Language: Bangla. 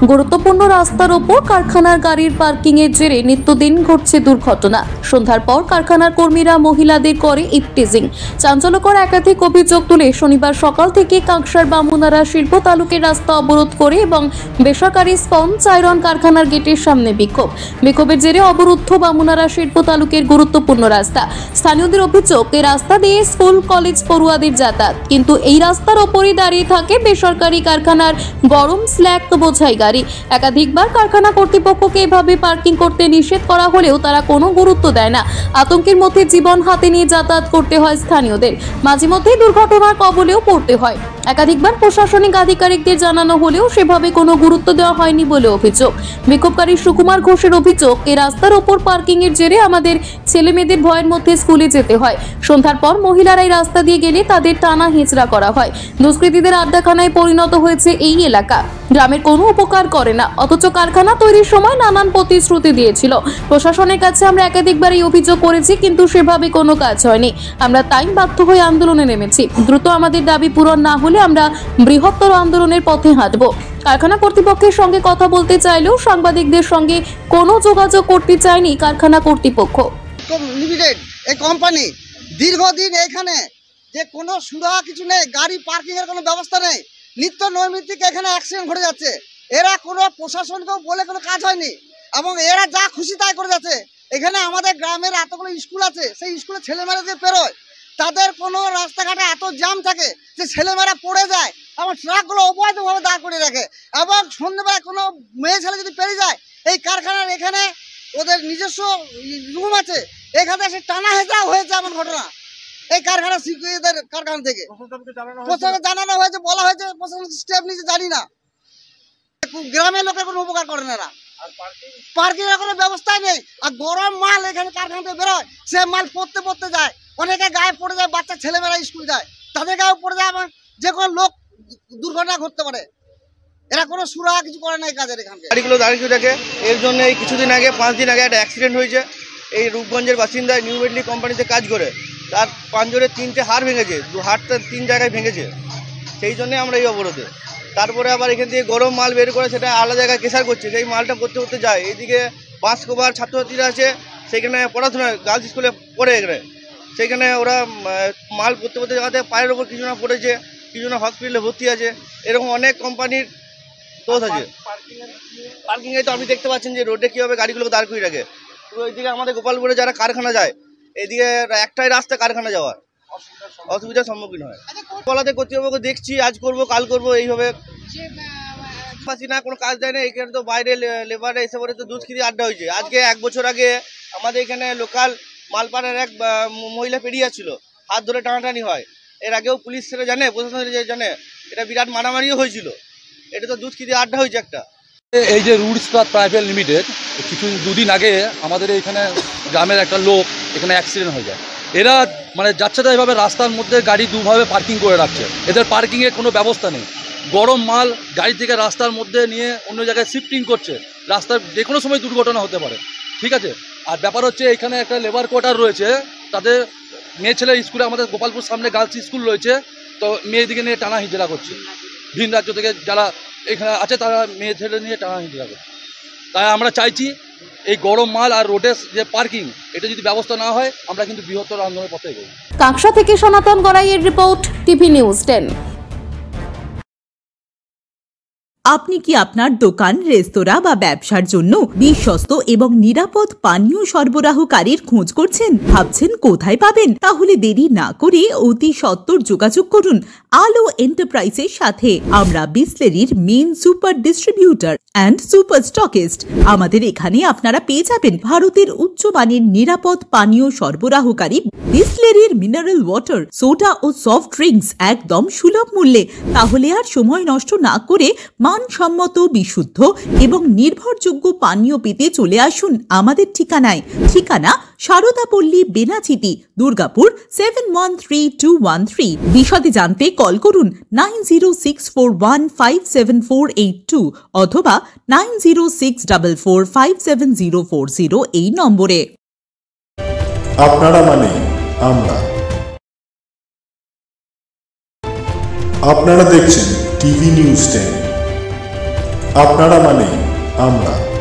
গুরুত্বপূর্ণ রাস্তার ওপর কারখানার গাড়ির পার্কিং এর জেরে নিত্যদিন ঘটছে দুর্ঘটনা। সন্ধ্যার পর কারখানার কর্মীরা মহিলাদের করে ইপটিজিং। চাঞ্চল্যকর একাধিক অভিযোগ তুলে শনিবার সকাল থেকে কাঁকসার বামুনারা শিল্প তালুকের রাস্তা অবরোধ করে এবং বেসরকারি স্পঞ্জ আয়রন কারখানার গেটের সামনে বিক্ষোভের জেরে অবরুদ্ধ বামুনারা শিল্প তালুকের গুরুত্বপূর্ণ রাস্তা। স্থানীয়দের অভিযোগ, এই রাস্তা দিয়ে স্কুল কলেজ পড়ুয়াদের যাতায়াত, কিন্তু এই রাস্তার ওপরই দাঁড়িয়ে থাকে বেসরকারি কারখানার গরম স্ল্যাগ বোঝাই গাড়ি। একাধিকবার কারখানা কর্তৃপক্ষকে এভাবে পার্কিং করতে নিষেধ করা হলেও তারা কোনো গুরুত্ব দেয় না। আতঙ্কের মধ্যে জীবন হাতে নিয়ে যাতায়াত করতে হয় স্থানীয়দের। মাঝে মধ্যেই দুর্ঘটনার কবলেও পড়তে হয়। একাধিকবার প্রশাসনিক আধিকারিকদের জানানো হলেও সেভাবে কোনো গুরুত্ব দেওয়া হয়নি বলে অভিযোগ। বিক্ষোভকারী সুকুমার ঘোষের অভিযোগ, এই রাস্তার ওপর পার্কিং এর জেরে আমাদের ছেলে মেয়েদের ভয়ের মধ্যে স্কুলে যেতে হয়। সন্ধ্যার পর মহিলারা এই রাস্তা দিয়ে গেলে তাদের টানা হেঁচড়া করা হয়। দুষ্কৃতীদের আড্ডাখানায় পরিণত হয়েছে এই এলাকা। গ্রামের কোনো উপকার করে না, অথচ কারখানা তৈরির সময় নানান প্রতিশ্রুতি দিয়েছিল। প্রশাসনের কাছে আমরা একাধিকবার এই অভিযোগ করেছি, কিন্তু সেভাবে কোনো কাজ হয়নি। আমরা তাই বাধ্য হয়ে আন্দোলনে নেমেছি। দ্রুত আমাদের দাবি পূরণ না হলে আমরা বৃহত্তর আন্দোলনের পথে হাঁটব। কারখানা কর্তৃপক্ষের সঙ্গে কথা বলতে চাইলেও সাংবাদিকদের সঙ্গে কোনো যোগাযোগ করতে চায়নি কারখানা কর্তৃপক্ষ। লিমিটেড এই কোম্পানি দীর্ঘদিন এখানে যে কোনো সুরাহা কিছু নেই, গাড়ি পার্কিং এর কোনো ব্যবস্থা নেই, নিত্য নৈমিত্তিক এখানে অ্যাক্সিডেন্ট ঘটে যাচ্ছে। এরা কোনো প্রশাসনকেও বলে কোনো কাজ হয়নি এবং এরা যা খুশি তাই করে যাচ্ছে। এখানে আমাদের গ্রামের এতগুলো স্কুল আছে, সেই স্কুলে ছেলেমেয়েরা যে পেরোয়, তাদের কোনো রাস্তাঘাটে এত জ্যাম থাকে যে ছেলেমেয়েরা পড়ে যায় এবং ট্রাকগুলো অবৈধভাবে দাঁড় করে রাখে। এবং সন্ধ্যেবেলা কোনো মেয়ে ছেলে যদি পেরিয়ে যায়, এই কারখানার এখানে ওদের নিজস্ব রুম আছে, এখানে সে টানা হেঁচড়া হয়েছে এমন ঘটনা। এই কারখানা সিকিউরিটিদের কারখানা থেকে প্রশাসনকে জানানো হয়েছে, বলা হয়েছে, প্রশাসন স্টেপ নিতে জানি না। গ্রামের লোকের কোনো উপকার করে না এরা। পার্কিং এর কোনো ব্যবস্থাই নেই। আর গরম মাল এখানে কারখানা থেকে বেরোয়, সে মাল পড়তে যায়, অনেকে গায়ে পড়ে যায়, বাচ্চা ছেলেমেয়েরা স্কুল যায়, তাদের গায়ে পড়ে যায়, যে কোনো লোক দুর্ঘটনা ঘটতে পারে। এরা কোনো সুরাহা কিছু করে না এই কাজের। এখানে গাড়িগুলো দাঁড়িয়ে থাকে, এর জন্য এই কিছুদিন আগে 5 দিন আগে একটা অ্যাক্সিডেন্ট হয়েছে। এই রূপগঞ্জের বাসিন্দা নিউ মেডলি কোম্পানিতে কাজ করে, তার পাঁজরে 3টে হাড় ভেঙেছে, 2 হাড়টা 3 জায়গায় ভেঙেছে। সেই জন্যে আমরা এই অবরোধে। তারপরে আবার এখান থেকে গরম মাল বের করে সেটা আলাদা জায়গায় কেসার করছে, সেই মালটা করতে যায়। এইদিকে বাঁশকোবার ছাত্রছাত্রীরা আছে, সেখানে পড়াশোনা গার্লস স্কুলে পড়ে, এখানে সেইখানে ওরা মাল করতে যাওয়াতে পায়ের ওপর কিছু না পড়েছে, কিছু না হসপিটালে ভর্তি আছে। এরকম অনেক কোম্পানির দোষ আছে। পার্কিংয়ে তো আপনি দেখতে পাচ্ছেন যে রোডে কীভাবে গাড়িগুলোকে দাঁড় করে রাখে। তো এইদিকে আমাদের গোপালপুরে যারা কারখানা যায়, এদিকে একটাই রাস্তা কারখানা যাওয়ার, অসুবিধার সম্মুখীন হয়। বলাতে কর্তৃপক্ষ দেখছি, আজ করব কাল করব এইভাবে পাচ্ছি না, কোনো কাজ দেয় না। এখানে তো বাইরে লেবারে এসে পরে তো দুষ্কৃতি আড্ডা হয়েছে। আজকে 1 বছর আগে আমাদের এখানে লোকাল মালপাড়ার এক মহিলা পেরিয়ে যাচ্ছিল, হাত ধরে টানাটানি হয়। এর আগেও পুলিশ সেটা জানে, প্রশাসন জানে, এটা বিরাট মারামারিও হয়েছিল। এটা তো দুষ্কৃতি আড্ডা হয়েছে একটা। এই যে রুটস প্রাইভেট লিমিটেড, দুদিন আগে আমাদের এখানে গ্রামের একটা লোক এখানে অ্যাক্সিডেন্ট হয়ে যায়। এরা মানে যাচ্ছে তাই এভাবে রাস্তার মধ্যে গাড়ি দুভাবে পার্কিং করে রাখছে। এদের পার্কিংয়ের কোনো ব্যবস্থা নেই। গরম মাল গাড়ি থেকে রাস্তার মধ্যে নিয়ে অন্য জায়গায় শিফটিং করছে। রাস্তার যে কোনো সময় দুর্ঘটনা হতে পারে, ঠিক আছে। আর ব্যাপার হচ্ছে এখানে একটা লেবার কোয়ার্টার রয়েছে, তাদের মেয়ে ছেলে স্কুলে, আমাদের গোপালপুর সামনে গার্লস স্কুল রয়েছে, তো মেয়েদিকে নিয়ে টানা হিজড়া করছে। ভিন রাজ্য থেকে যারা এখানে আছে তারা মেয়ে ছেলে নিয়ে টানা হিজড়া করছে। তাই আমরা চাইছি এই গরম মাল আর রোডের যে পার্কিং, এটা যদি ব্যবস্থা না হয় আমরা কিন্তু বৃহত্তর আন্দোলনের পথে এগোবো। কাঁকসা থেকে সনাতন গড়াইয়ের রিপোর্ট, টিভি নিউজ 10। আপনি কি আপনার দোকান, রেস্তোরাঁ বা ব্যবসার জন্য বিশ্বস্ত এবং নিরাপদ পানীয় সরবরাহকারীর খোঁজ করছেন? ভাবছেন কোথায় পাবেন? তাহলে দেরি না করে অতি সত্বর যোগাযোগ করুন আলো এন্টারপ্রাইজের সাথে। আমরা বিসলেরির main super distributor and super stockist. আমাদের এখানে আপনারা পেয়ে যাবেন ভারতের উচ্চমানের নিরাপদ পানীয় সরবরাহকারী বিসলেরির মিনারেল ওয়াটার, সোডা ও সফট ড্রিঙ্কস একদম সুলভ মূল্যে। তাহলে আর সময় নষ্ট না করে মানসম্মত, বিশুদ্ধ এবং নির্ভরযোগ্য পানীয় পেতে চলে আসুন আমাদের ঠিকানায়। ঠিকানা সারদাপল্লী, বেনাচিতি, দুর্গাপুর 713213। বিশদে জানতে কল করুন 9064157482 অথবা 9064457040 এই নম্বরে। আপনারা মানে আমরা। আপনারা দেখছেন টিভি নিউজ 10। আপনারা মানে আমরা।